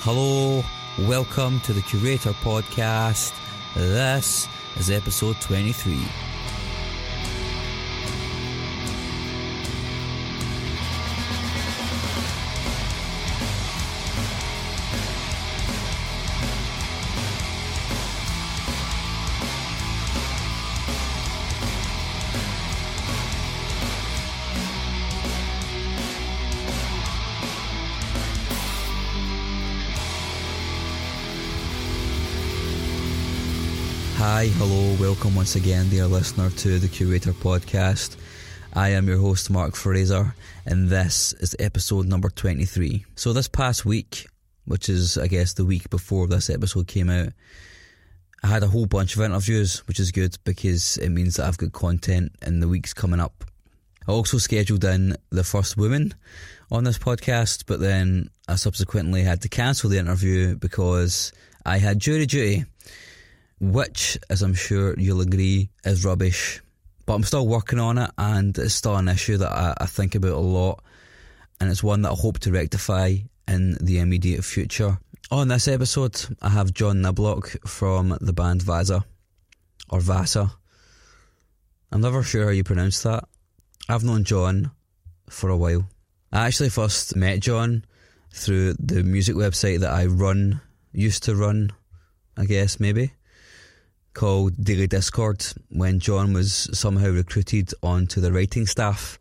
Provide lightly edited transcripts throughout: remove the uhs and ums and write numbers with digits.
Hello, welcome to the Curator Podcast. This is episode 23. Hi, hello, welcome once again, dear listener, to the Curator Podcast. I am your host, Mark Fraser, and this is episode number 23. So this past week, which is, I guess, the week before this episode came out, I had a whole bunch of interviews, which is good because it means that I've got content in the weeks coming up. I also scheduled in the first woman on this podcast, but then I subsequently had to cancel the interview because I had jury duty, which, as I'm sure you'll agree, is rubbish. But I'm still working on it, and it's still an issue that I think about a lot, and it's one that I hope to rectify in the immediate future. On this episode, I have John Niblock from the band Vasa, or Vasa. I'm never sure how you pronounce that. I've known John for a while. I actually first met John through the music website that I used to run, I guess, maybe, called Daily Discord, when John was somehow recruited onto the writing staff.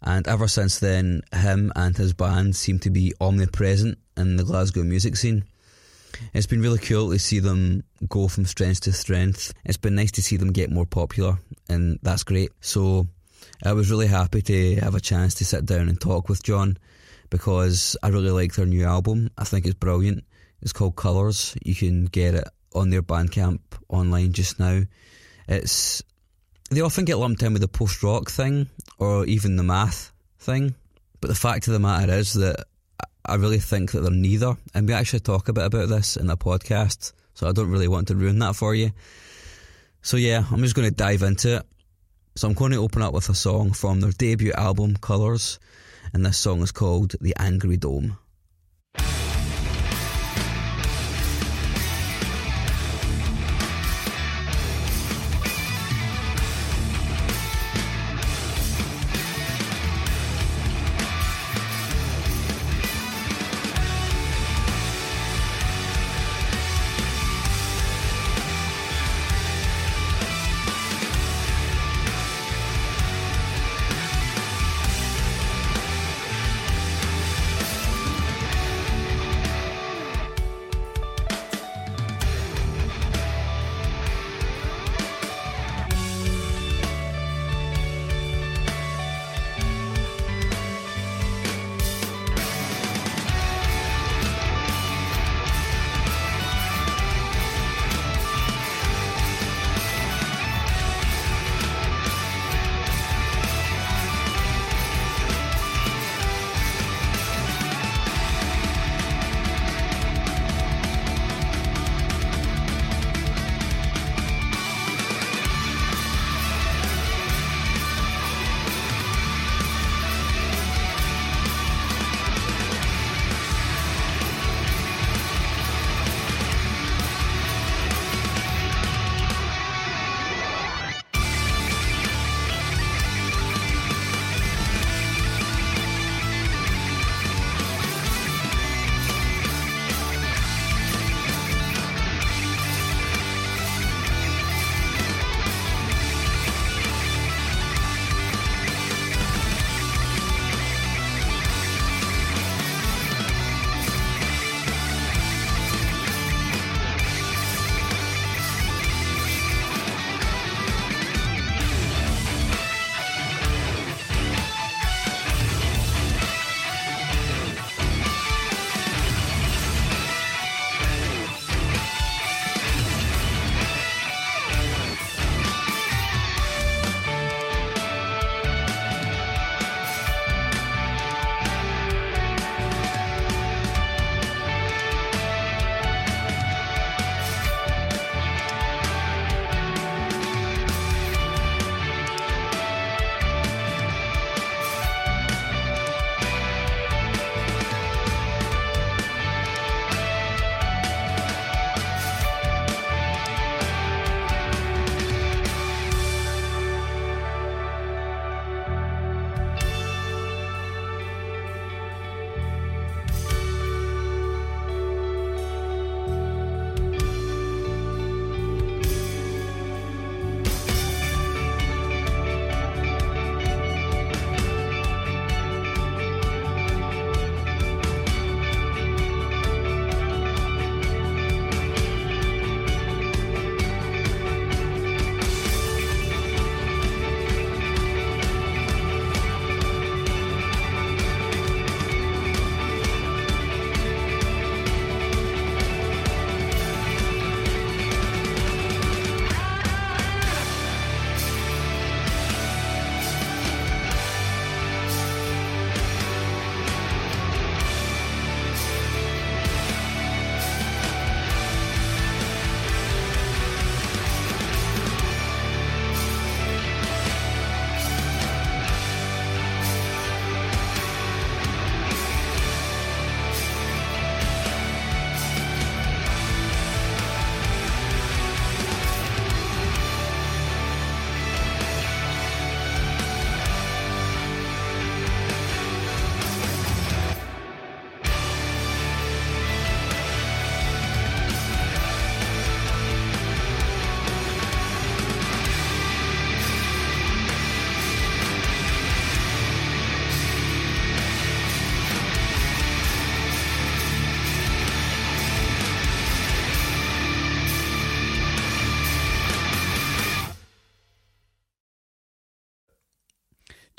And ever since then, him and his band seem to be omnipresent in the Glasgow music scene. It's been really cool to see them go from strength to strength. It's been nice to see them get more popular, and that's great. So I was really happy to have a chance to sit down and talk with John, because I really like their new album. I think it's brilliant. It's called Colours. You can get it on their Bandcamp online just now. They often get lumped in with the post-rock thing or even the math thing, but the fact of the matter is that I really think that they're neither, and we actually talk a bit about this in the podcast, so I don't really want to ruin that for you. So yeah, I'm just going to dive into it. So I'm going to open up with a song from their debut album, Colours, and this song is called The Angry Dome.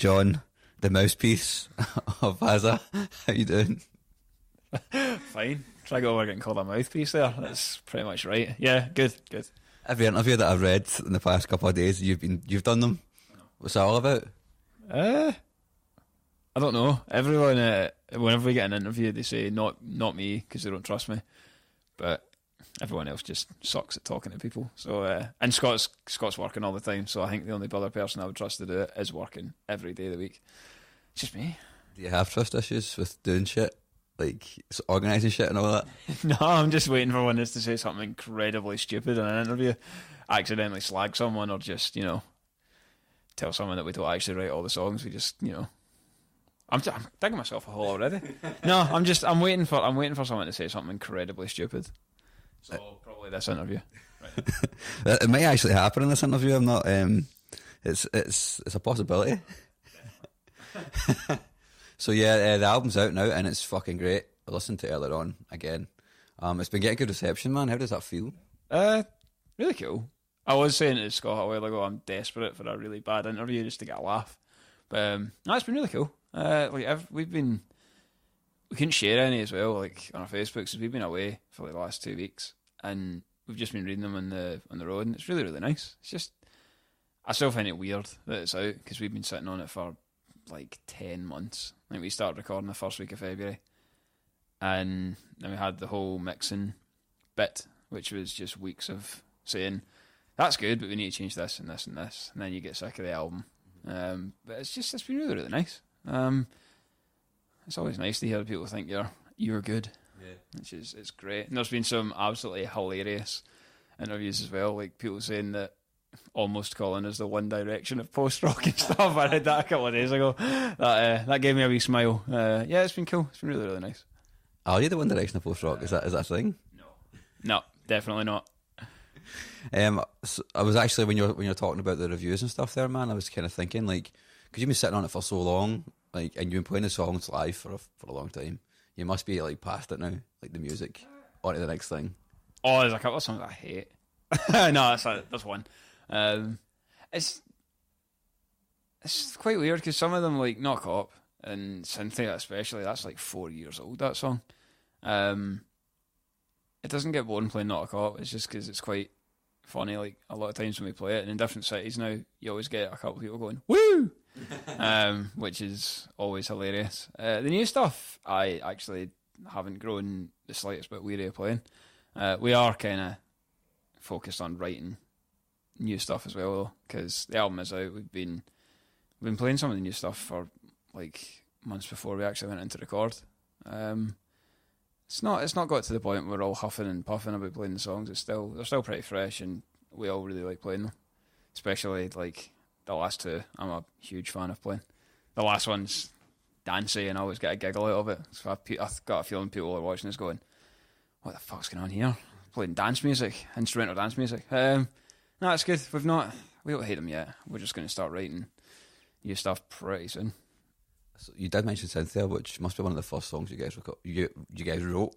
John, the mouthpiece of Vasa. How you doing? Fine. Try to go over getting called a mouthpiece there. That's pretty much right. Yeah, good. Every interview that I've read in the past couple of days, you've done them. What's that all about? I don't know. Everyone, whenever we get an interview, they say not me because they don't trust me. But everyone else just sucks at talking to people. So and Scott's working all the time. So I think the only other person I would trust to do it is working every day of the week. It's just me. Do you have trust issues with doing shit? Like organising shit and all that? No, I'm just waiting for one of us to say something incredibly stupid in an interview, accidentally slag someone, or just, tell someone that we don't actually write all the songs. We just, I'm digging myself a hole already. No, I'm waiting for someone to say something incredibly stupid. So probably this interview. Right. It might actually happen in this interview. I'm not. It's a possibility. So yeah, the album's out now and it's fucking great. I listened to it earlier on again. It's been getting good reception, man. How does that feel? Really cool. I was saying to Scott a while ago, I'm desperate for a really bad interview just to get a laugh. But no, it's been really cool. We couldn't share any as well, like on our Facebook, because we've been away for like the last 2 weeks, and we've just been reading them on the road, and it's really, really nice. It's just, I still find it weird that it's out because we've been sitting on it for like 10 months. Like we started recording the first week of February, and then we had the whole mixing bit, which was just weeks of saying that's good, but we need to change this and this and this, and then you get sick of the album. But it's been really, really nice. It's always nice to hear people think you're good, which is it's great. And there's been some absolutely hilarious interviews as well, like people saying that almost calling us the One Direction of post rock and stuff. I read that a couple of days ago. That gave me a wee smile. Yeah, it's been cool. It's been really, really nice. Are you the One Direction of post rock? Is that a thing? No, definitely not. So I was actually when you're talking about the reviews and stuff there, man, I was kind of thinking like, because you've been sitting on it for so long, like, and you've been playing the songs live for a long time, you must be like past it now, like the music, on to the next thing. Oh, there's a couple of songs I hate. No, that's one. It's quite weird because some of them, like Knock Up and Cynthia especially, that's like 4 years old, that song. It doesn't get boring playing Knock Up. It's just because it's quite funny. Like a lot of times when we play it, and in different cities now, you always get a couple of people going woo, which is always hilarious. The new stuff, I actually haven't grown the slightest bit weary of playing. We are kind of focused on writing new stuff as well, though, because the album is out. We've been playing some of the new stuff for like months before we actually went into record. It's not got to the point where we're all huffing and puffing about playing the songs. They're still pretty fresh, and we all really like playing them. Especially like the last two, I'm a huge fan of playing. The last one's dancey, and I always get a giggle out of it. So I've got a feeling people are watching this going, "What the fuck's going on here? Playing dance music, instrumental dance music." No, it's good. We don't hate them yet. We're just going to start writing new stuff pretty soon. So you did mention Cynthia, which must be one of the first songs you guys wrote.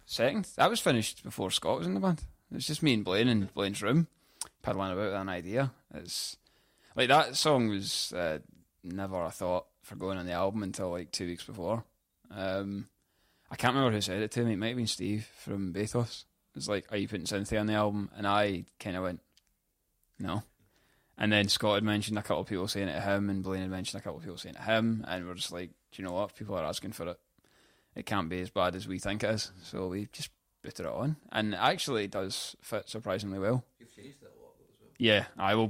Second, that was finished before Scott was in the band. It was just me and Blaine in Blaine's room, paddling about with an idea. It's like that song was never a thought for going on the album until like 2 weeks before. I can't remember who said it to me. It might have been Steve from Bathos. It was like, "Are you putting Cynthia on the album?" And I kind of went, "No." And then Scott had mentioned a couple of people saying it to him, and Blaine had mentioned a couple of people saying it to him, and we're just like, do you know what? People are asking for it. It can't be as bad as we think it is. So we just booted it on. And it actually does fit surprisingly well. You've changed it a lot as well. Yeah,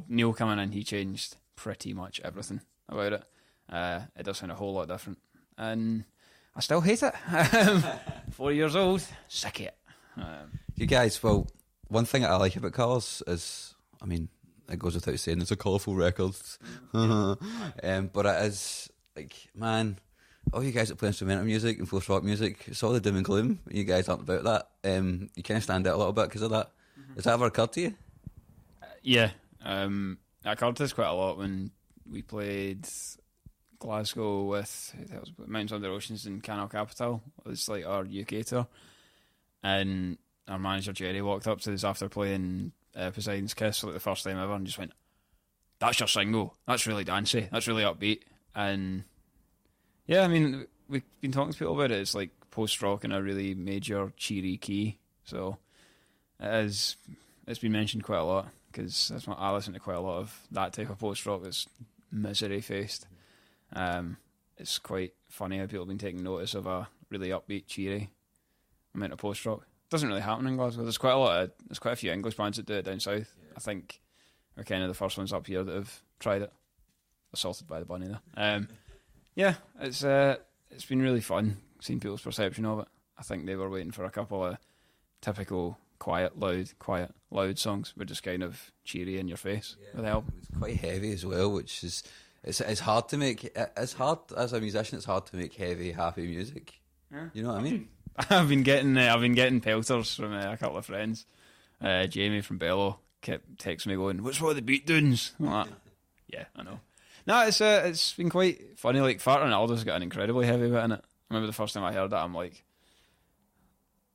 Neil coming in, he changed pretty much everything about it. It does sound a whole lot different. And I still hate it. 4 years old, sick of it. You guys, well, one thing I like about Colours is, I mean, it goes without saying, it's a colourful record. But it is, like, man, all you guys that play instrumental music and post rock music, it's all the doom and gloom. You guys aren't about that. You kind of stand out a little bit because of that. Has that ever occurred to you? Yeah. It occurred to us quite a lot when we played Glasgow with Mountains Under Oceans and Canal Capital. It was like our UK tour. And our manager Jerry walked up to us after playing Poseidon's Kiss for like the first time ever and just went, "That's your single. That's really dancey. That's really upbeat." And yeah, I mean, we've been talking to people about it. It's like post-rock in a really major, cheery key. So it's been mentioned quite a lot, because I listen to quite a lot of that type of post-rock that's misery-faced. It's quite funny how people have been taking notice of a really upbeat, cheery amount of post-rock. Doesn't really happen in Glasgow. There's quite a few English bands that do it down south. Yeah. I think we're kind of the first ones up here that have tried it. Assaulted by the bunny there. Yeah, it's been really fun seeing people's perception of it. I think they were waiting for a couple of typical quiet, loud songs, but just kind of cheery in your face with the album. It's quite heavy as well, which is it's hard to make. It's hard as a musician. It's hard to make heavy, happy music. Yeah. You know what I mean? I've been getting pelters from a couple of friends. Jamie from Bello kept texting me going, "What's wrong with the beat dunes?" Like, yeah, I know. No, it's been quite funny. Like, Fart Ronaldo's got an incredibly heavy bit in it. I remember the first time I heard that, I'm like,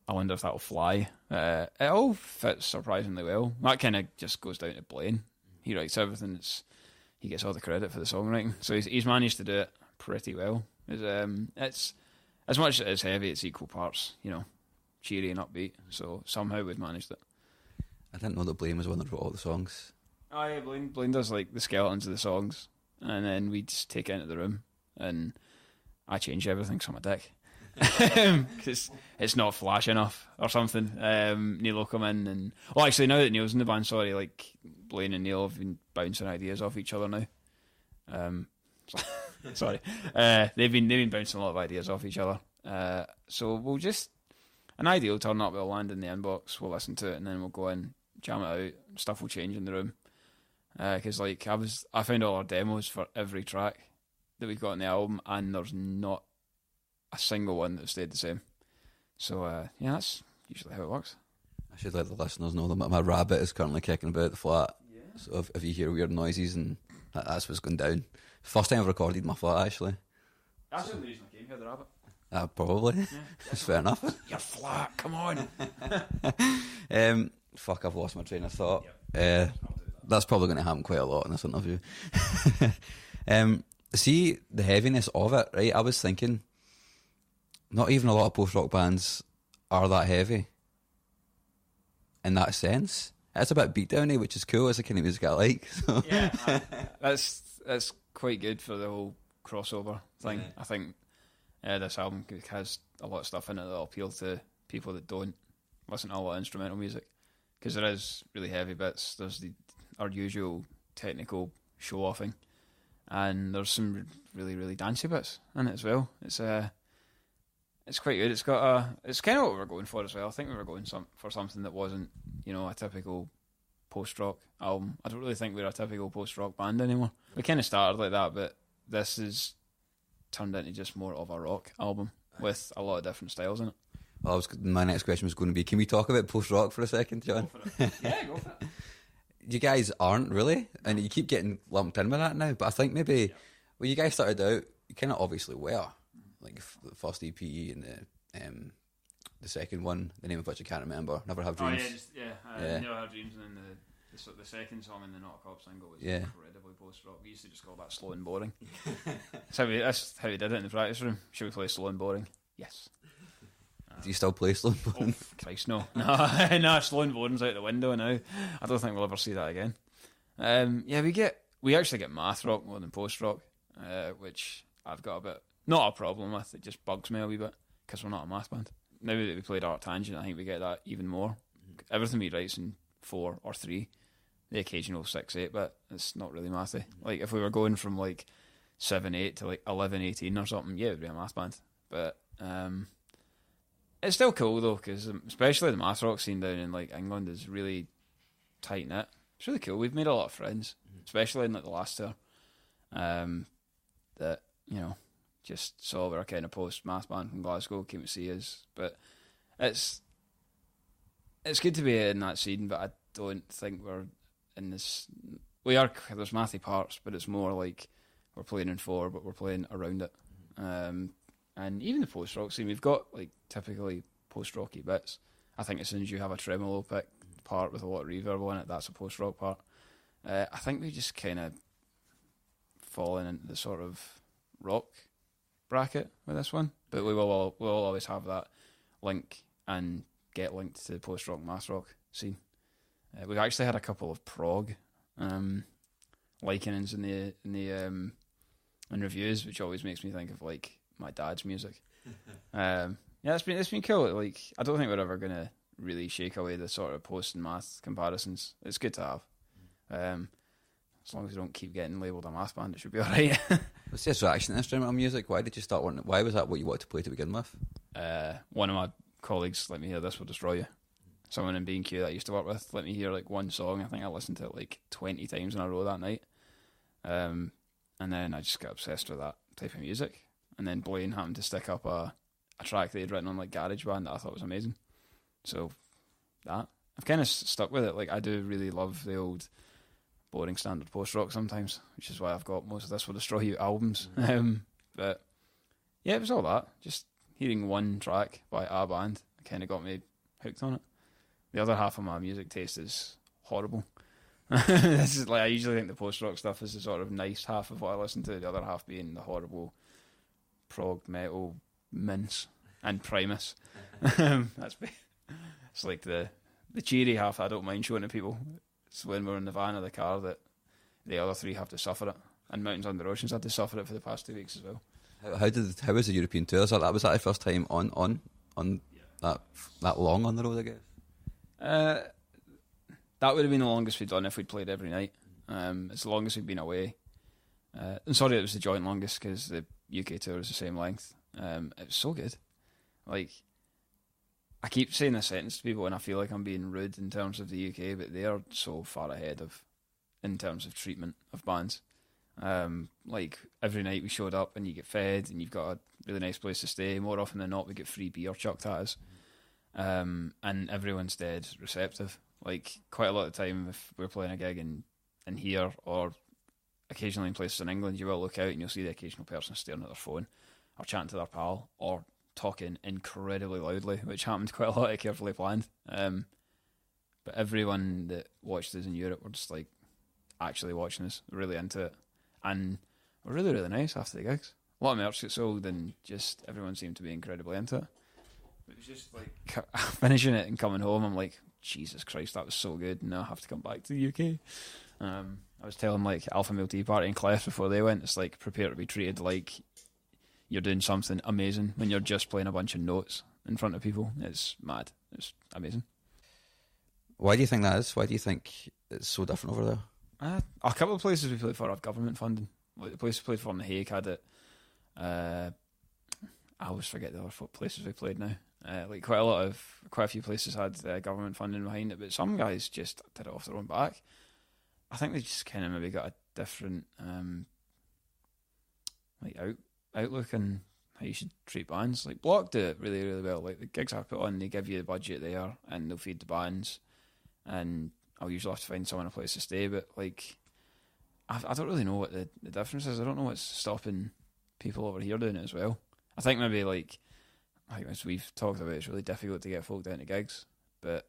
I wonder if that'll fly. It all fits surprisingly well. That kind of just goes down to Blaine. He writes everything. He gets all the credit for the songwriting. So he's managed to do it pretty well. It's as much as it's heavy, it's equal parts, cheery and upbeat. So somehow we've managed it. I didn't know that Blaine was one that wrote all the songs. Oh yeah, Blaine does like the skeletons of the songs, and then we just take it into the room, and I change everything, so I'm a dick. Because it's not flash enough or something. Neil will come in and... Well, actually, now that Neil's in the band, like, Blaine and Neil have been bouncing ideas off each other now. Sorry. They've been bouncing a lot of ideas off each other. So we'll just... An idea will turn up, it'll land in the inbox, we'll listen to it, and then we'll go in, jam it out, stuff will change in the room. Because, like, I found all our demos for every track that we've got on the album, and there's not a single one that stayed the same. So, yeah, that's usually how it works. I should let the listeners know that my rabbit is currently kicking about the flat. Yeah. So if you hear weird noises, and that's what's going down. First time I've recorded my flat, actually. That's the reason I came here, the rabbit. Probably. Yeah, that's fair enough. You're flat, come on. Fuck, I've lost my train of thought. Yep. That's probably going to happen quite a lot in this interview. See, the heaviness of it, right? I was thinking, not even a lot of post-rock bands are that heavy. In that sense. It's a bit beatdowny, which is cool. It's the kind of music I like. So. Yeah, that's quite good for the whole crossover thing. Yeah. I think this album has a lot of stuff in it that'll appeal to people that don't listen to a lot of instrumental music. Because there is really heavy bits. There's our usual technical show-offing. And there's some really, really dancey bits in it as well. It's quite good. It's kind of what we were going for as well. I think we were going for something that wasn't, a typical post-rock album. I don't really think we're a typical post-rock band anymore. We kind of started like that, but this is turned into just more of a rock album with a lot of different styles in it. Well, my next question was going to be, can we talk about post-rock for a second, John? Go for it. Yeah, go for it. You guys aren't really, and you keep getting lumped in with that now, but I think maybe when you guys started out, you kind of obviously were. Like the first EP and the second one, the name of which I can't remember, Never Have Dreams. Never Have Dreams, and then the second song in the Not a Cop single was incredibly post-rock. We used to just call that Slow and Boring. That's how we did it in the practice room. Should we play Slow and Boring? Yes. Do you still play Slow and Boring? Oh, Christ, no. No, Slow and Boring's out the window now. I don't think we'll ever see that again. We actually get math rock more than post-rock, which I've got a bit, not a problem with. It just bugs me a wee bit, because we're not a math band. Now that we played Art Tangent, I think we get that even more. Everything we write's in 4 or 3. The occasional 6/8, but it's not really mathy. Like, if we were going from, like, 7/8 to, like, 11/18 or something, yeah, it would be a math band. But, it's still cool though, because especially the math rock scene down in like England is really tight knit. It's really cool. We've made a lot of friends, especially in like the last tour. That just saw we're a kind of post math band from Glasgow, came to see us. But it's good to be in that scene. But I don't think we're in this. We are. There's mathy parts, but it's more like we're playing in 4, but we're playing around it. And even the post-rock scene, we've got like typically post-rocky bits. I think as soon as you have a tremolo pick part with a lot of reverb on it, that's a post-rock part. I think we just kind of fallen into the sort of rock bracket with this one, but we'll always have that link and get linked to the post-rock, math rock scene. We've actually had a couple of prog likenings in reviews, which always makes me think of like my dad's music. Yeah, it's been cool. Like, I don't think we're ever gonna really shake away the sort of post and math comparisons. It's good to have. As long as we don't keep getting labelled a math band, it should be alright. What's the attraction to instrumental music? Why did you start wanting? Why was that what you wanted to play to begin with? One of my colleagues let me hear This Will Destroy You. Someone in B&Q that I used to work with let me hear like one song. I think I listened to it like 20 times in a row that night. And then I just got obsessed with that type of music. And then Blaine happened to stick up a track that he'd written on like GarageBand that I thought was amazing. So that I've kind of stuck with it. Like, I do really love the old boring standard post rock sometimes, which is why I've got most of This Will Destroy You albums. But yeah, it was all that. Just hearing one track by a band kind of got me hooked on it. The other half of my music taste is horrible. This is like, I usually think the post rock stuff is the sort of nice half of what I listen to. The other half being the horrible prog metal mince and Primus. It's like the cheery half I don't mind showing to people. It's when we're in the van or the car that the other three have to suffer it. And Mountains Under Oceans had to suffer it for the past 2 weeks as well. How was the European tour? Was that the first time on that long on the road, I guess? That would have been the longest we'd done if we'd played every night. It's the longest we'd been away. And sorry, it was the joint longest because the UK tour was the same length. It was so good. Like, I keep saying this sentence to people and I feel like I'm being rude in terms of the UK, but they are so far ahead in terms of treatment of bands. Like, every night we showed up and you get fed and you've got a really nice place to stay. More often than not, we get free beer chucked at us. And everyone's dead receptive. Like, quite a lot of the time, if we're playing a gig in here or occasionally in places in England, you will look out and you'll see the occasional person staring at their phone or chatting to their pal or talking incredibly loudly, which happened quite a lot at Carefully Planned. But everyone that watched us in Europe were just like actually watching us, really into it. And were really, really nice after the gigs. A lot of merch got sold and just everyone seemed to be incredibly into it. It was just like finishing it and coming home, I'm like, Jesus Christ, that was so good. Now I have to come back to the UK. I was telling like Alpha Male Tea Party and Clef before they went, it's like, prepare to be treated like you're doing something amazing when you're just playing a bunch of notes in front of people. It's mad. It's amazing. Why do you think that is? Why do you think it's so different over there? A couple of places we played for have government funding. Like the place we played for in The Hague had it. I always forget the other places we played now. Like quite a few places had government funding behind it, but some guys just did it off their own back. I think they just kind of maybe got a different outlook on how you should treat bands. Like Block do it really, really well. Like the gigs I put on, they give you the budget there and they'll feed the bands, and I'll usually have to find someone a place to stay. But like, I don't really know what the difference is. I don't know what's stopping people over here doing it as well. I think maybe like as we've talked about, it's really difficult to get folk down to gigs, but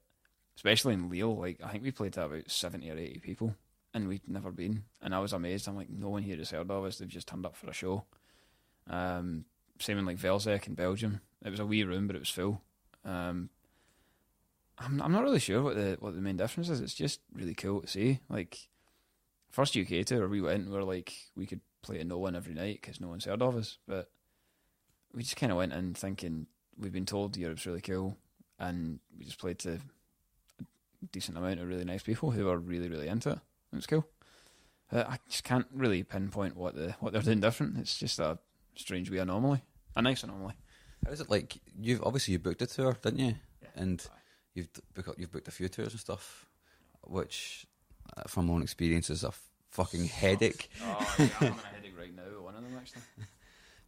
especially in Lille, like I think we played to about 70 or 80 people and we'd never been, and I was amazed. I'm like, no one here has heard of us, they've just turned up for a show. Same in like Velzek in Belgium. It was a wee room but it was full. I'm not really sure what the main difference is. It's just really cool to see. Like first UK tour we went, we could play to no one every night because no one's heard of us, but we just kind of went in thinking we've been told Europe's really cool, and we just played to a decent amount of really nice people who are really, really into it. It was cool. I just can't really pinpoint what they're doing different. It's just a strange wee anomaly, a nice anomaly. How is it like? You booked a tour, didn't you? Yeah. And you've booked a few tours and stuff, which from my own experience is a fucking headache. Oh, yeah, I'm having a headache right now. One of them actually.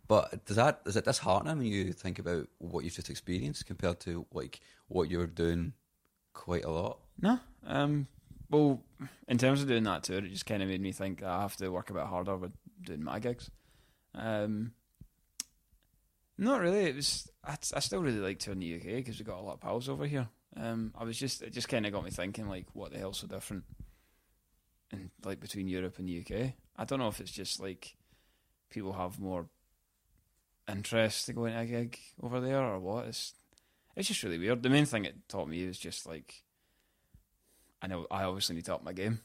But is it disheartening when you think about what you've just experienced compared to like what you were doing quite a lot? No. Well, in terms of doing that tour, it just kind of made me think that I have to work a bit harder with doing my gigs. Not really. It was. I still really like touring the UK because we got a lot of pals over here. It just kind of got me thinking like, what the hell's so different in like between Europe and the UK? I don't know if it's just like people have more interest to go into a gig over there or what. It's just really weird. The main thing it taught me is just like, I know I obviously need to up my game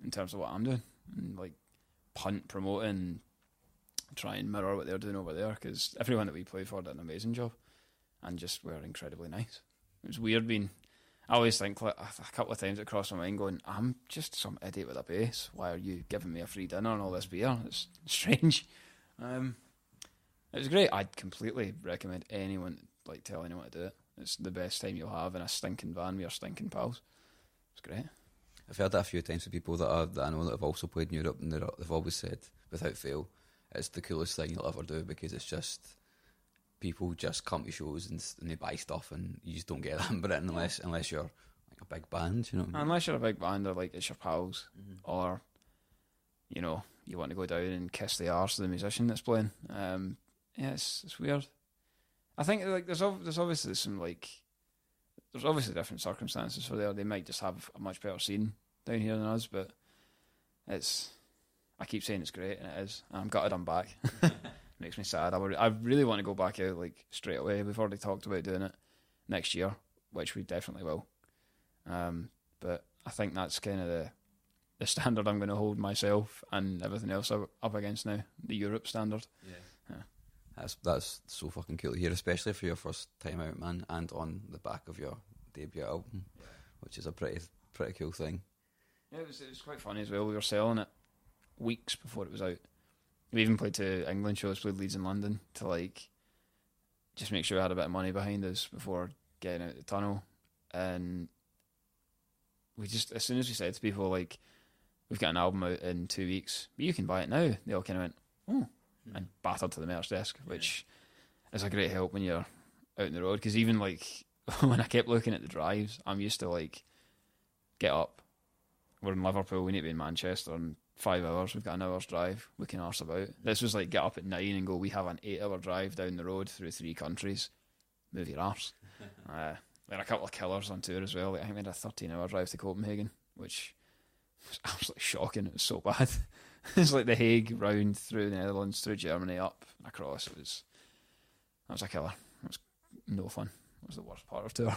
in terms of what I'm doing, and like punt, promoting, try and mirror what they're doing over there, because everyone that we played for did an amazing job and just were incredibly nice. It was weird being, I always think, like, a couple of times it crossed my mind going, I'm just some idiot with a bass, why are you giving me a free dinner and all this beer? It's strange. It was great. I'd completely recommend anyone like tell anyone to do it. It's the best time you'll have in a stinking van with your stinking pals. It's great. I've heard that a few times with people that I know that have also played in Europe, and they've always said, without fail, it's the coolest thing you'll ever do, because it's just, people just come to shows and they buy stuff, and you just don't get that in Britain unless you're like a big band, you know what I mean? Unless you're a big band or like it's your pals, or you know, you want to go down and kiss the arse of the musician that's playing. Yeah, it's weird. I think like there's obviously some like, there's obviously different circumstances for there. They might just have a much better scene down here than us, but I keep saying it's great, and it is. I'm gutted I'm back. Makes me sad. I really want to go back out like straight away. We've already talked about doing it next year, which we definitely will. But I think that's kind of the standard I'm going to hold myself and everything else up against now, the Europe standard. Yeah. That's so fucking cool to hear, especially for your first time out, man, and on the back of your debut album, which is a pretty cool thing. Yeah, it was quite funny as well. We were selling it weeks before it was out. We even played 2 England shows, played Leeds and London, to like just make sure we had a bit of money behind us before getting out the tunnel. And we just, as soon as we said to people like, we've got an album out in 2 weeks, but you can buy it now, they all kind of went, oh, and battered to the merch desk, which is a great help when you're out on the road. Because even like when I kept looking at the drives, I'm used to like, get up, we're in Liverpool, we need to be in Manchester in 5 hours, we've got an hour's drive, we can arse about. This was like, get up at 9 and go, we have an 8-hour drive down the road through 3 countries, move your arse. There are a couple of killers on tour as well. Like, I think we had a 13-hour drive to Copenhagen, which was absolutely shocking. It was so bad. It's like the Hague round through the Netherlands, through Germany, up across. That was a killer. It was no fun. It was the worst part of tour.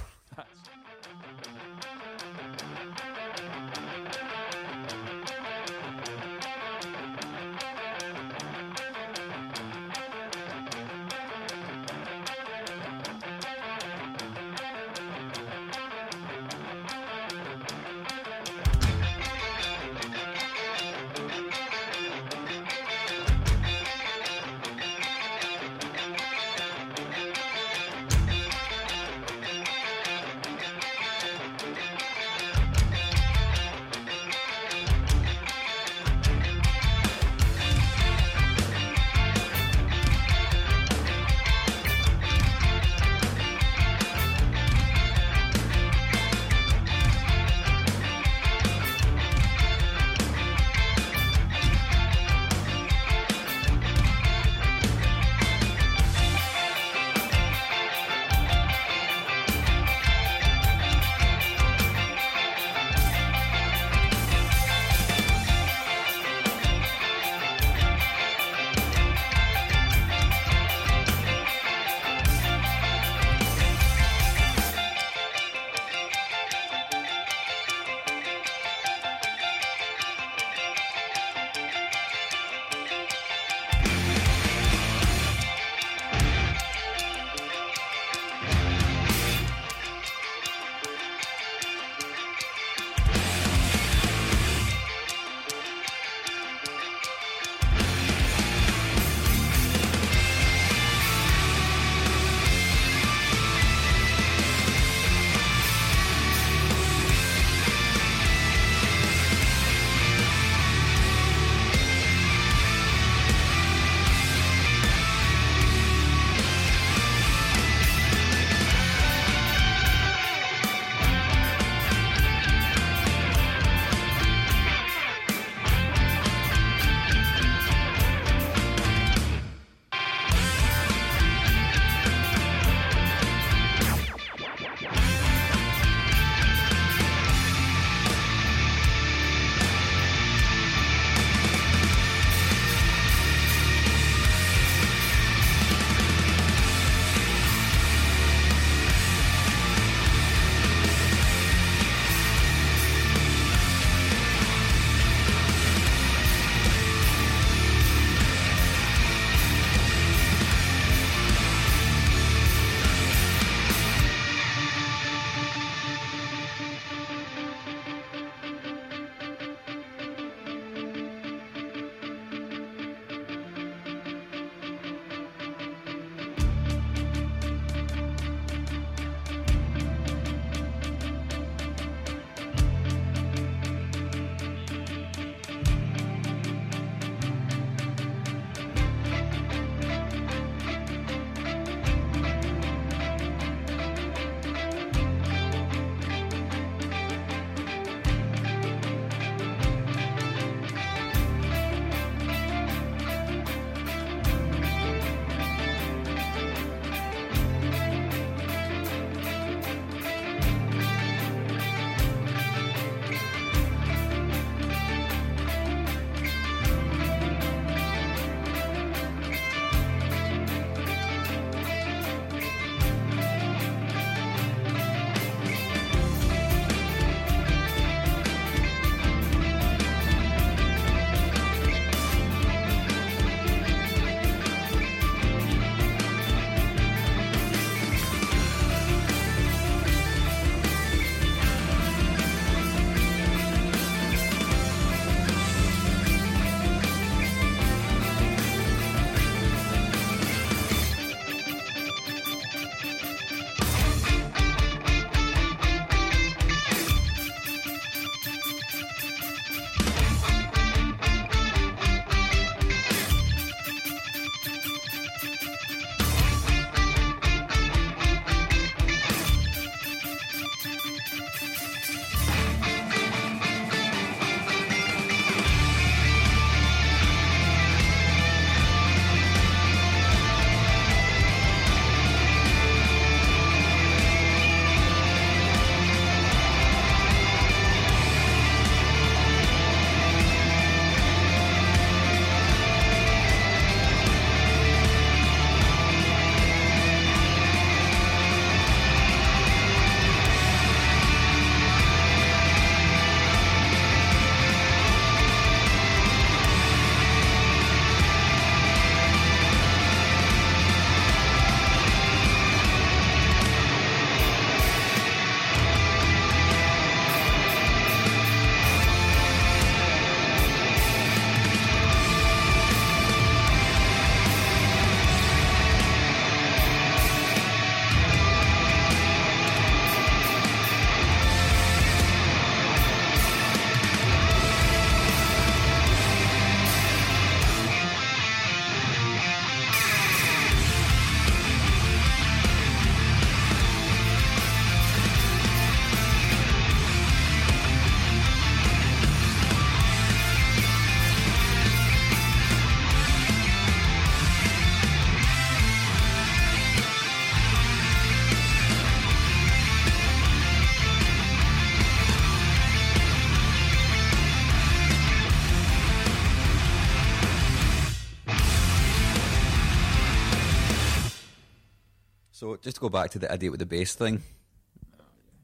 So just to go back to the idiot with the bass thing.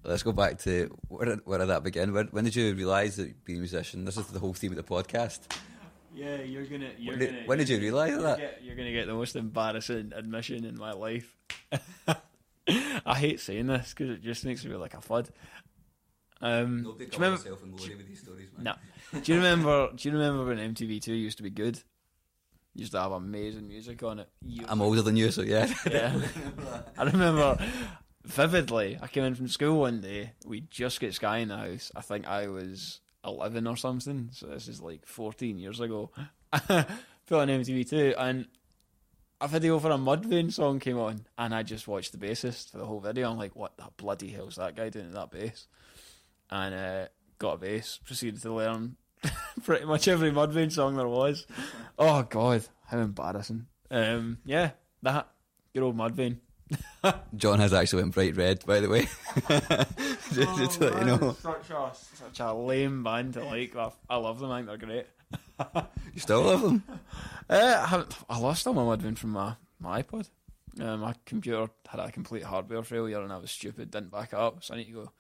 Let's go back to where did that begin? When did you realise that being a musician? This is the whole theme of the podcast. Yeah, When did you realise that? You're gonna get the most embarrassing admission in my life. I hate saying this because it just makes me feel like a fud. Nobody calls myself in glory with these stories, man. No. Do you remember when MTV2 used to be good? Used to have amazing music on it. I'm older than you, so yeah. Yeah. I remember vividly. I came in from school one day. We just got Sky in the house. I think I was 11 or something. So this is like 14 years ago. Put on MTV2, and a video for a Mudvayne song came on, and I just watched the bassist for the whole video. I'm like, what the bloody hell's that guy doing to that bass? And got a bass. Proceeded to learn pretty much every Mudvayne song there was. Oh God, how embarrassing. Yeah, that good old Mudvayne. John has actually went bright red, by the way. just to let you know. Such a lame band to like. I love them. I think they're great. You still love them? I lost all my Mudvayne from my iPod. My computer had a complete hardware failure, and I was stupid, didn't back it up. So I need to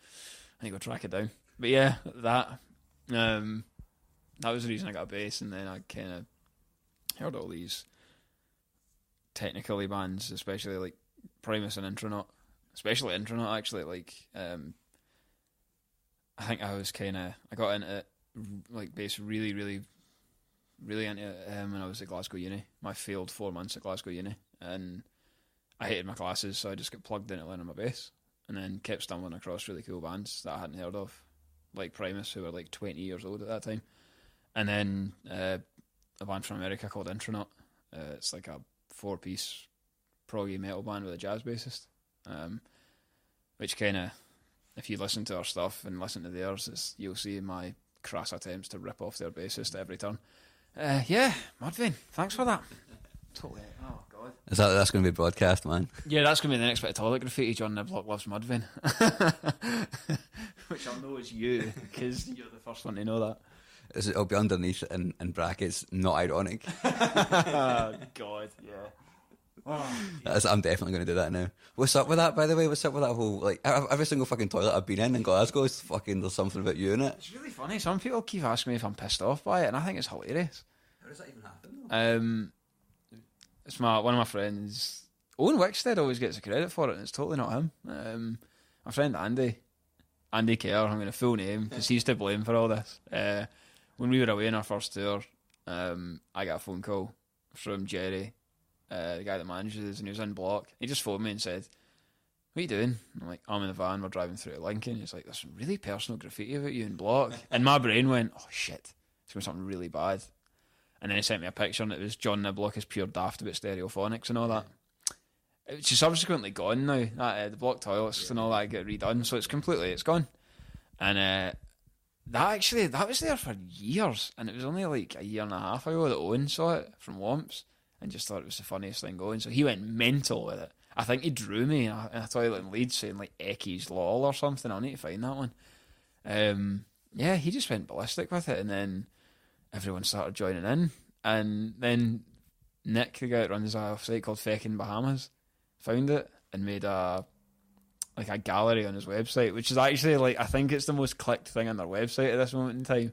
go track it down. But yeah, that was the reason I got a bass, and then I kind of heard all these technically bands, especially like Primus and Intronaut, especially Intronaut actually. Like, I think I got into it, like bass really, really, really into it when I was at Glasgow Uni. My failed 4 months at Glasgow Uni, and I hated my classes, so I just got plugged into learning my bass, and then kept stumbling across really cool bands that I hadn't heard of, like Primus, who were like 20 years old at that time, and then a band from America called Intronaut. It's like a 4-piece proggy metal band with a jazz bassist, which kind of, if you listen to our stuff and listen to theirs, you'll see my crass attempts to rip off their bassist at every turn. Yeah, Mudvayne, thanks for that. Totally. Oh God. That's going to be broadcast, man? Yeah, that's going to be the next bit of toilet graffiti. John Niblock loves Mudvayne. Which I'll know is you, because you're the first one to know that. It'll be underneath in brackets, not ironic. Oh, God, yeah. Oh, I'm definitely going to do that now. What's up with that, by the way? What's up with that whole, like, every single fucking toilet I've been in Glasgow is fucking, there's something about you in it. It's really funny. Some people keep asking me if I'm pissed off by it, and I think it's hilarious. How does that even happen, though? It's one of my friends, Owen Wickstead, always gets the credit for it, and it's totally not him. My friend Andy Kerr, I'm going to full name, because he's to blame for all this. When we were away on our first tour, I got a phone call from Jerry, the guy that manages us, and he was in Block. He just phoned me and said, "What are you doing?" I'm like, "I'm in the van, we're driving through to Lincoln." He's like, "There's some really personal graffiti about you in Block." And my brain went, "Oh shit, it's going to be something really bad." And then he sent me a picture, and it was John Niblock is pure daft about stereophonics and all that. Which is subsequently gone now. The block toilets and all that get redone, so it's gone. And that was there for years, and it was only like a year and a half ago that Owen saw it from Womps and just thought it was the funniest thing going. So he went mental with it. I think he drew me in a toilet in Leeds saying like Ecky's lol or something. I'll need to find that one. Yeah, he just went ballistic with it, and then everyone started joining in. And then Nick, the guy that runs a site called Feckin' Bahamas, found it and made a gallery on his website, which is actually like, I think it's the most clicked thing on their website at this moment in time.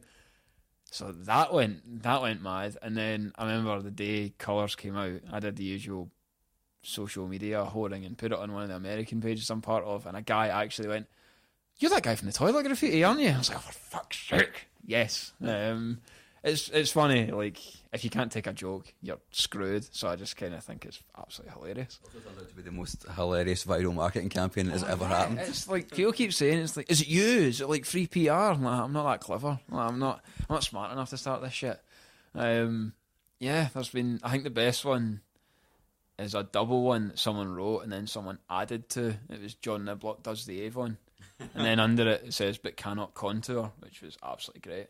So that went mad. And then I remember the day Colours came out, I did the usual social media whoring and put it on one of the American pages I'm part of, and a guy actually went, "You're that guy from the toilet graffiti, aren't you?" I was like, "Oh, for fuck's sake, yes." It's funny, like, if you can't take a joke, you're screwed. So I just kind of think it's absolutely hilarious. It turned out to be the most hilarious viral marketing campaign that has ever happened. It's like, people keep saying, it's like, "Is it you? Is it like free PR?" I'm like, I'm not that clever. Like, I'm not smart enough to start this shit. Yeah, there's been, I think the best one is a double one that someone wrote and then someone added to. It was John Niblock does the Avon. And then under it says, "but cannot contour," which was absolutely great.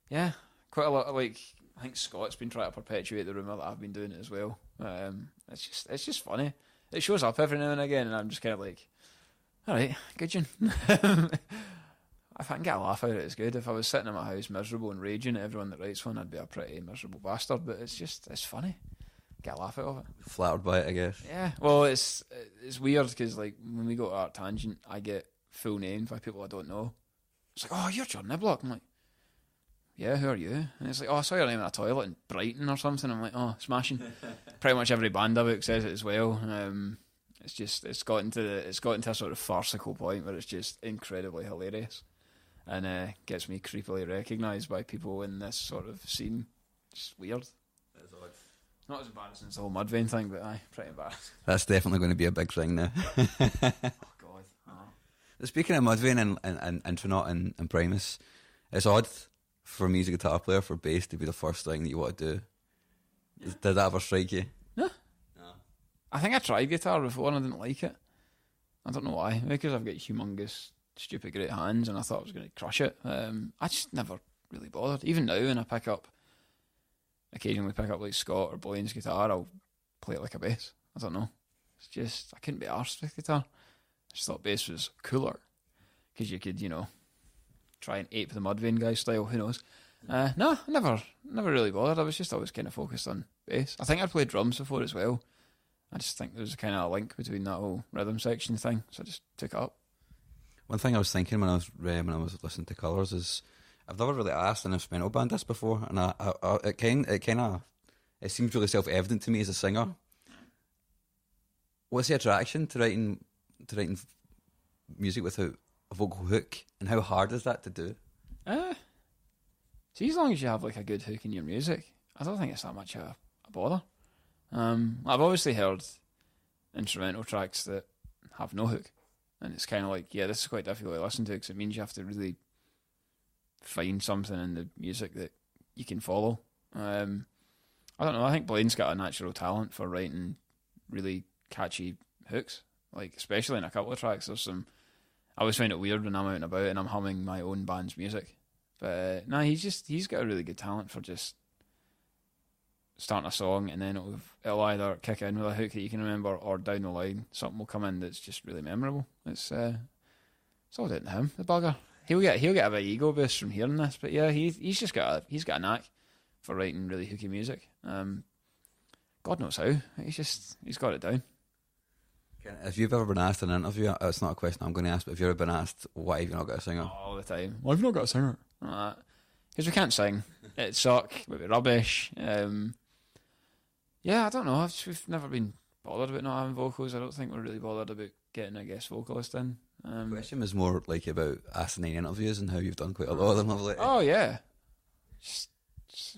Yeah, quite a lot of, like, I think Scott's been trying to perpetuate the rumour that I've been doing it as well. It's just funny. It shows up every now and again, and I'm just kind of like, alright, good June. If I can get a laugh out of it, it's good. If I was sitting in my house miserable and raging at everyone that writes one, I'd be a pretty miserable bastard, but it's funny. get a laugh out of it. Flattered by it, I guess. Yeah, well, it's weird because like when we go to Art Tangent, I get full named by people I don't know. It's like, oh, you're John Niblock. I'm like, yeah, who are you? And it's like, oh, I saw your name in a toilet in Brighton or something. I'm like, oh, smashing. Pretty much every band I've booked says it as well. It's gotten to a sort of farcical point where it's just incredibly hilarious, and gets me creepily recognised by people in this sort of scene. Just weird. That's odd. It's not as embarrassing as the whole Mudvayne thing, but pretty embarrassing. That's definitely going to be a big thing now. Oh God. Speaking of Mudvayne and Intronaut and Primus, it's odd for me as a guitar player for bass to be the first thing that you want to do. Yeah. Did that ever strike you? No. I think I tried guitar before and I didn't like it. I don't know why. Maybe because I've got humongous, stupid great hands and I thought I was going to crush it. I just never really bothered. Even now when I occasionally pick up like Scott or Blaine's guitar, I'll play it like a bass. I don't know. It's just, I couldn't be arsed with guitar. I just thought bass was cooler because you could, try and ape the Mudvayne guy style. Who knows? No, never really bothered. I was just always kind of focused on bass. I think I'd played drums before as well. I just think there was a kind of a link between that whole rhythm section thing, so I just took it up. One thing I was thinking when I was listening to Colours is I've never really asked an instrumental band this before, and it seems really self-evident to me as a singer. What's the attraction to writing music without a vocal hook, and how hard is that to do? See, as long as you have like a good hook in your music, I don't think it's that much a bother. I've obviously heard instrumental tracks that have no hook, and it's kind of like, yeah, this is quite difficult to listen to because it means you have to really find something in the music that you can follow. I don't know. I think Blaine's got a natural talent for writing really catchy hooks, like especially in a couple of tracks. I always find it weird when I'm out and about and I'm humming my own band's music, but no, he's got a really good talent for just starting a song and then it'll either kick in with a hook that you can remember, or down the line something will come in that's just really memorable. It's all down to him, the bugger. He'll get a bit ego boost from hearing this, but yeah, he's got a knack for writing really hooky music. God knows how. He's got it down. If you've ever been asked in an interview, it's not a question I'm going to ask, but if you've ever been asked, why have you not got a singer? All the time. Why have you not got a singer? Because we can't sing. It'd suck. We'd be rubbish. Yeah, I don't know. We've never been bothered about not having vocals. I don't think we're really bothered about getting a guest vocalist in. The question was more like about asinine interviews and how you've done quite a lot of them lately. Oh yeah, just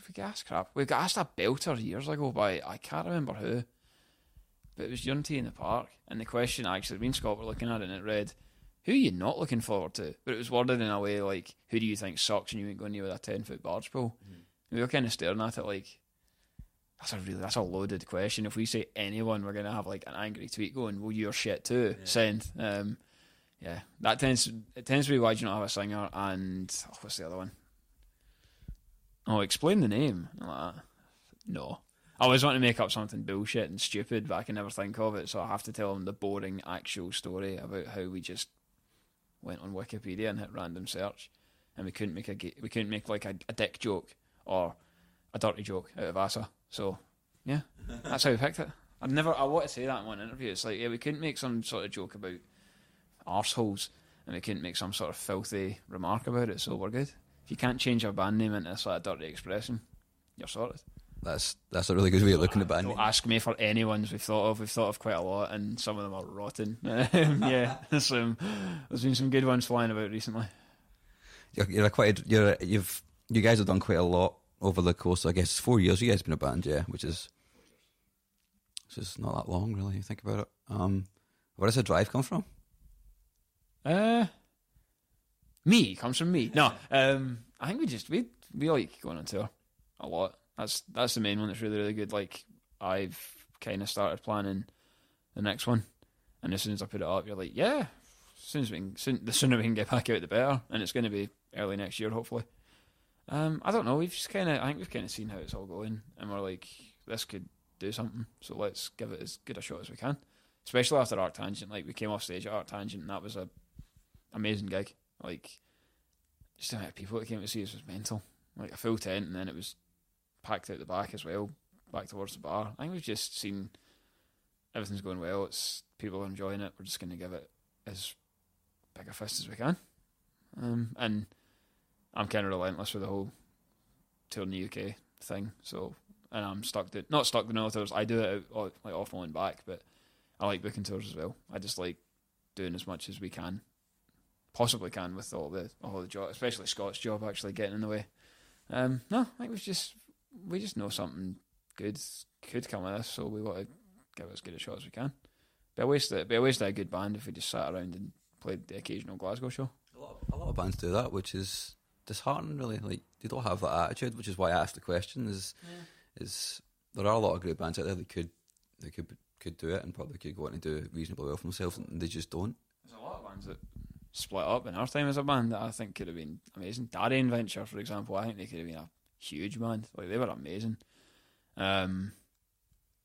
we get asked crap. We got asked a belter years ago by, I can't remember who, but it was Unity in the Park, and the question actually, me and Scott were looking at it, and it read, "Who are you not looking forward to?" But it was worded in a way like, "Who do you think sucks and you ain't going near with a 10-foot barge pole?" Mm-hmm. And we were kind of staring at it like, that's a loaded question. If we say anyone, we're going to have like an angry tweet going, "Well, you're shit too." Yeah. Send. Yeah, it tends to be why do you not have a singer, and what's the other one? Oh, explain the name. Like that. No. I always want to make up something bullshit and stupid, but I can never think of it, so I have to tell them the boring actual story about how we just went on Wikipedia and hit random search, and we couldn't make like a dick joke or a dirty joke out of Vasa. So yeah, that's how we picked it. I want to say that in one interview. It's like, yeah, we couldn't make some sort of joke about arseholes, and we couldn't make some sort of filthy remark about it, so we're good. If you can't change your band name into a sort of dirty expression, you're sorted. That's a really good way of looking at band names. Don't ask me for any ones we've thought of. We've thought of quite a lot, and some of them are rotten. Yeah, there's been some good ones flying about recently. You guys have done quite a lot over the course. I guess it's 4 years. You guys have been a band, yeah, which is not that long, really. You think about it. Where does the drive come from? Me comes from me. No, I think we like going on tour a lot. That's the main one that's really, really good. Like, I've kind of started planning the next one, and as soon as I put it up, you're like, yeah, the sooner we can get back out, the better. And it's going to be early next year, hopefully. I don't know. I think we've kind of seen how it's all going, and we're like, this could do something. So let's give it as good a shot as we can. Especially after Art Tangent. Like, we came off stage at Art Tangent, and that was a amazing gig. Like, just the amount of people that came to see us was mental. Like a full tent, and then it was packed out the back as well. back towards the bar. I think we've just seen everything's going well. People are enjoying it. We're just going to give it as big a fist as we can. And I'm kind of relentless with the whole tour in the UK thing. So, and I'm not stuck to no tours. I do it like off my own back, but I like booking tours as well. I just like doing as much as we possibly can with all the job, especially Scott's job actually getting in the way. No, I think we just know something good could come of this, so we want to give it as good a shot as we can. Be a waste of a good band if we just sat around and played the occasional Glasgow show. A lot of bands do that, which is disheartening, really. Like, they don't have that attitude, which is why I asked the question. Is there are a lot of great bands out there that could do it and probably could go on and do reasonably well for themselves, and they just don't. There's a lot of bands that split up in our time as a band that I think could have been amazing. Darien Venture, for example, I think they could have been a huge band. Like, they were amazing.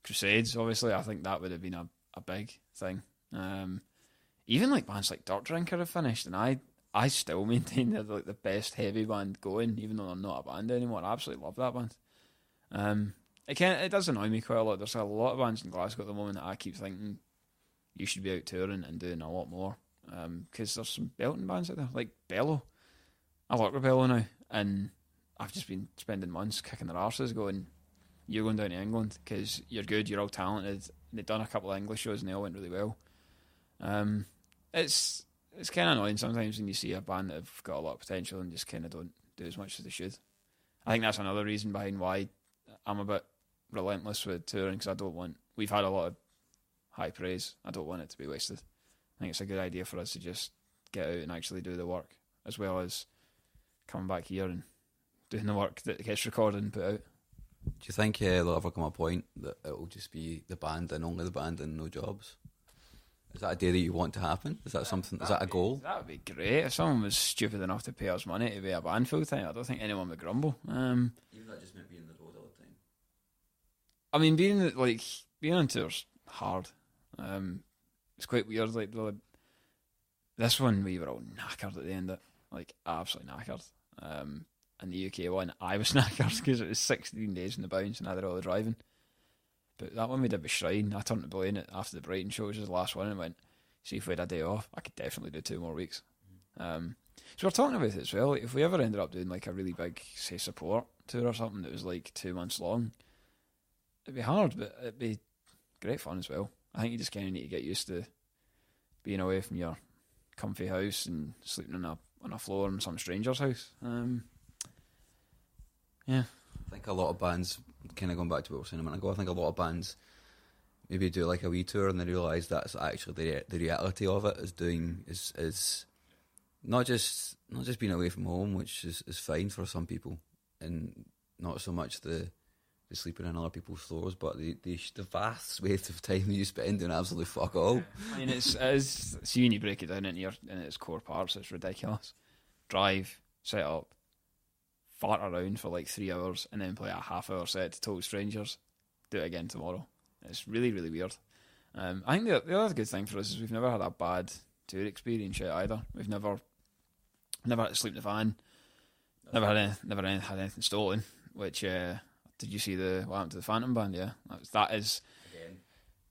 Crusades, obviously, I think that would have been a big thing. Even like bands like Dirt Drinker have finished, and I still maintain they're like the best heavy band going, even though they're not a band anymore. I absolutely love that band. It does annoy me quite a lot. There's a lot of bands in Glasgow at the moment that I keep thinking you should be out touring and doing a lot more. Because there's some belting bands out there, like Bellow. I work with Bellow now, and I've just been spending months kicking their arses going, you're going down to England because you're good, you're all talented. They've done a couple of English shows and they all went really well. It's kind of annoying sometimes when you see a band that have got a lot of potential and just kind of don't do as much as they should. I think that's another reason behind why I'm a bit relentless with touring, because we've had a lot of high praise. I don't want it to be wasted. I think it's a good idea for us to just get out and actually do the work, as well as coming back here and doing the work that gets recorded and put out. Do you think there'll ever come a point that it'll just be the band and only the band and no jobs? Is that a day that you want to happen? Is that something? Is that a goal? That would be great. If someone was stupid enough to pay us money to be a band full time, I don't think anyone would grumble. Even that just meant being on the road all the time. I mean, being on tour's hard. It's quite weird. Like this one, we were all knackered at the end of it, like absolutely knackered. And the UK one, I was knackered because it was 16 days in the bounce and I did all the driving. But that one we did with Shrine, I turned to Blaine after the Brighton show, which was the last one, and went, see if we had a day off, I could definitely do 2 more weeks. So we're talking about it as well. Like, if we ever ended up doing like a really big, say, support tour or something that was like 2 months long, it'd be hard, but it'd be great fun as well. I think you just kind of need to get used to being away from your comfy house and sleeping on a floor in some stranger's house. Yeah. I think a lot of bands, kind of going back to what we were saying a minute ago, I think a lot of bands maybe do like a wee tour and they realise that's actually the reality of it is not just being away from home, which is fine for some people, and not so much the sleeping in other people's floors, but the vast swathe of time you spend doing absolutely fuck all. I mean, it's see, when you break it down in its core parts, it's ridiculous. Drive, set up, fart around for like 3 hours, and then play a half-hour set to total strangers. Do it again tomorrow. It's really, really weird. I think the other good thing for us is we've never had a bad tour experience yet either. We've never had to sleep in the van. Never had anything stolen. Which did you see what happened to the Phantom band? Yeah, that is. Again.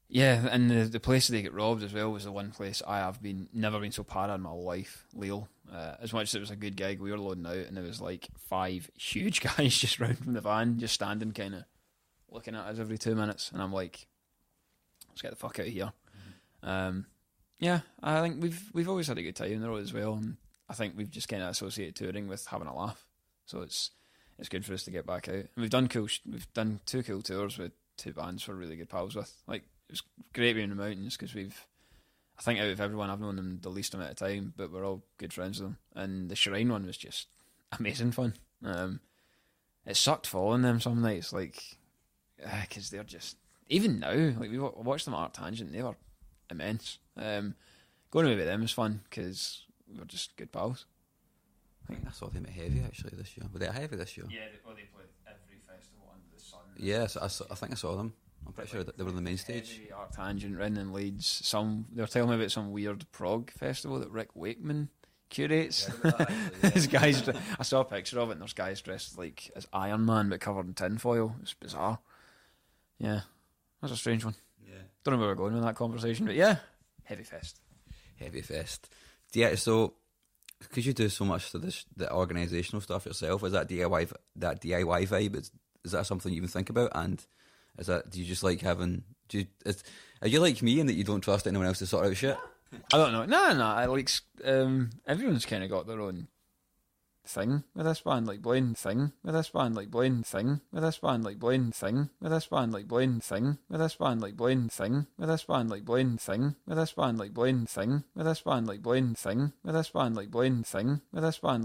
Yeah, and the place they get robbed as well was the one place I have never been so para in my life. Lille. As much as it was a good gig, we were loading out, and there was like 5 huge guys just round from the van, just standing, kind of looking at us every 2 minutes, and I'm like, let's get the fuck out of here. Mm-hmm. Yeah, I think we've always had a good time on the road as well, and I think we've just kind of associated touring with having a laugh, so it's good for us to get back out. And we've done 2 cool tours with 2 bands we're really good pals with. Like, it was great being in the mountains because I think out of everyone, I've known them the least amount of time, but we're all good friends with them. And the Shrine one was just amazing fun. It sucked following them some nights, like, because they're just, even now, like, we watched them at Art Tangent, they were immense. Going away with them was fun because we were just good pals. I think I saw them at Heavy actually this year. Were they at Heavy this year? Yeah, they played every festival under the sun. Yes, I think I saw them. I'm pretty sure that they were on the main stage. Heavy, Art Tangent, Rin and Leeds. They were telling me about some weird prog festival that Rick Wakeman curates. Yeah, This guy's, I saw a picture of it, and there's guys dressed like as Iron Man but covered in tinfoil. It's bizarre. Yeah, that's a strange one. Yeah. Don't know where we're going with that conversation, but yeah, Heavy Fest. Heavy Fest. Yeah, so because you do so much to this, the organisational stuff yourself, is that DIY vibe? Is that something you even think about? And do you just like having? Are you like me in that you don't trust anyone else to sort out shit? I don't know. No. I like everyone's kind of got their own thing with this band, like Blaine thing with this band, like Blaine thing with this band, like Blaine thing with this band, like Blaine thing with this band, like Blaine thing with this band, like Blaine thing with this band, like Blaine thing with this band, like Blaine thing with this band, like Blaine thing with this band, like